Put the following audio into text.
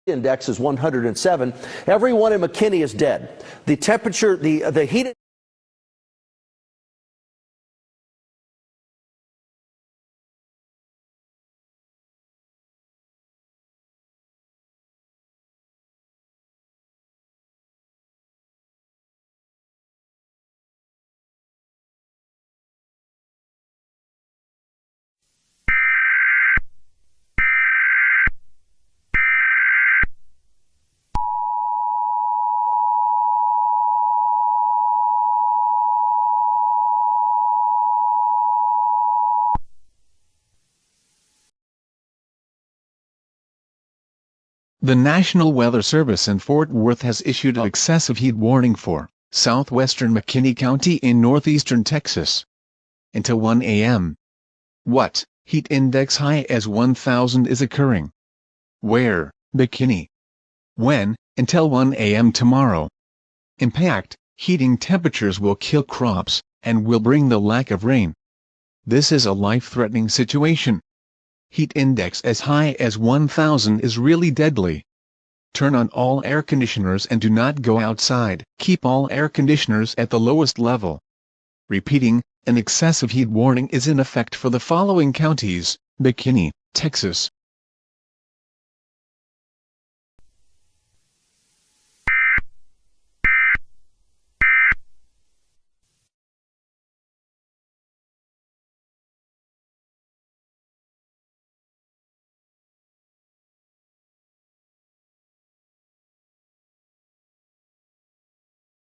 index is 107. Everyone in McKinney is dead. The temperature, the heat. The National Weather Service in Fort Worth has issued an excessive heat warning for southwestern McKinney County in northeastern Texas until 1 a.m. What heat index high as 1,000 is occurring? Where? McKinney. When? Until 1 a.m. tomorrow. Impact: heating temperatures will kill crops and will bring the lack of rain. This is a life-threatening situation. Heat index as high as 1,000 is really deadly. Turn on all air conditioners and do not go outside. Keep all air conditioners at the lowest level. Repeating, an excessive heat warning is in effect for the following counties: McKinney, Texas,